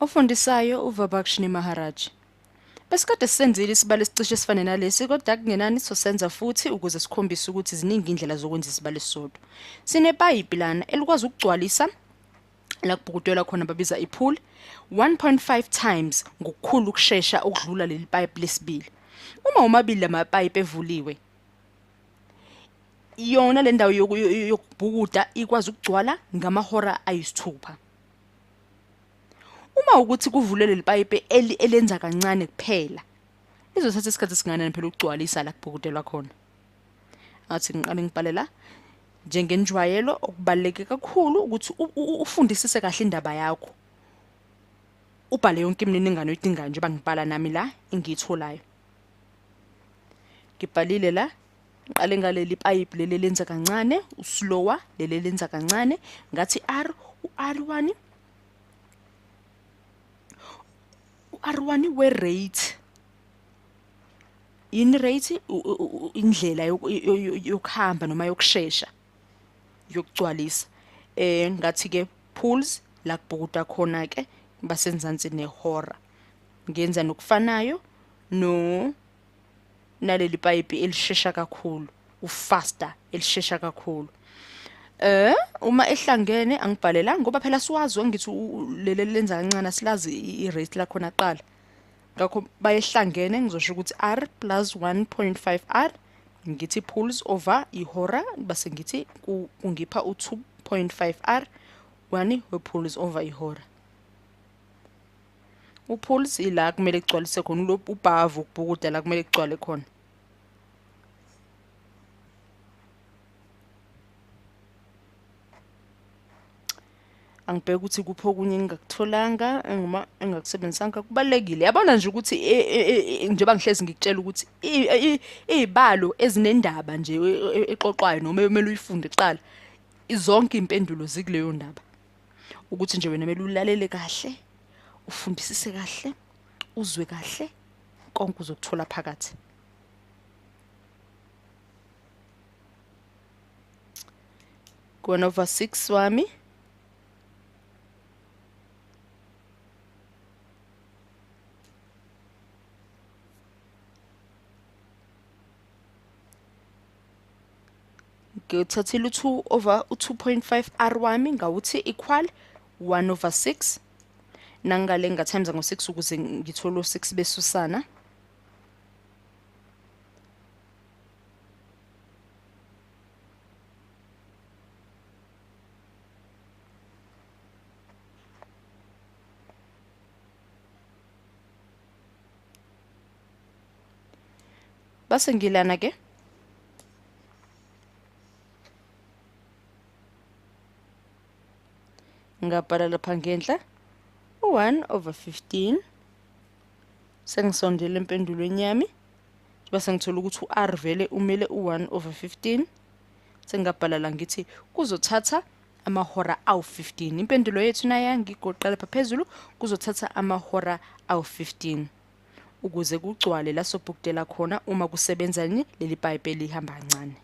Ofundisayo uVabakshini Maharaj. Besikade sisenzile isibalo esicishe esifane nalesi kodwa kungenani sosenza futhi ukuze sikhombise ukuthi ziningi indlela zokwenza isibalo esisodwa. Sinepayipi lana elikwazi ukugcwalisa la kubhukudelwa khona babiza ipool 1.5 times ngokukhulu ukusheshsha ukudlula leli pipe lesibili. Uma umabili lamapipe evuliwe yona le ndawo yokubhukuda ikwazi ukugcwala ngamahora ayisithupha. Uma ukuthi kuvule leli pipe elenza kancane kuphela izothatha isikhathi esinganani phela ukugcwalisa la kubhukudelwa khona. Athi ngiqale ngibhale la njengenjwayelo okubaleke kakhulu ukuthi ufundisise kahle indaba yakho. Ubhale yonke imininingwane oyidingayo njengoba ngibhala nami la engiyitholayo. Ngibhalile la ngiqale ngaleli pipe leli lenza kancane uslower leli lenza kancane ngathi R1 R1 we rate yini rate indlela yokuhamba noma yokusheshsha yokugcwalisa ngathi ke pools la kubhukuda khona ke basenzansi nehora ngenza nokufanayo naleli pipe elishesha kakhulu ufaster elishesha kakhulu. Uma ehlangene angibhalela ngoba phela siwazi ngithi leli lenza kancane silazi irate la khona qala. Ngakho bayehlangene ngizosho ukuthi R plus 1.5 R ngithi pools over ihora base ngithi kungipha u2.5 R 1 we pools over ihora. Upools ila kumele kugcwalise khona lo ubhavu ukubhukuda la kumele kugcwale khona. Angibheka ukuthi kupho okunye engakutholanga enguma engakusebenzisanga kubalekile. Yabona nje ukuthi njengoba ngihlezi ngikutshela ukuthi izibalo ezinendaba nje exoxwayo noma emele uyifunde eqala izonke impendulo zikuleyo ndaba. Ukuthi nje wena emele ulalele kahle, ufundisise kahle, uzwe kahle konke uzokuthola phakathi. Ku1 over 6 wami ngithathile u2 over u2.5 R wami ngawuthi equal 1 over 6 nangale ngatimes ngo6 ukuze ngithole u6 besusana. Base ngilana ke ngabhala lapha ngenhla u1 over 15 sengisondela empendulweni yami bese ngithola ukuthi uR vele umele u1 over 15 sengabhala la ngithi kuzothatha amahora awu15. Impendulo yethu naya ngigoqela lapha phezulu kuzothatha amahora awu15 ukuze kugcwale la sobhukudela khona uma kusebenzani leli pipe elihamba kancane.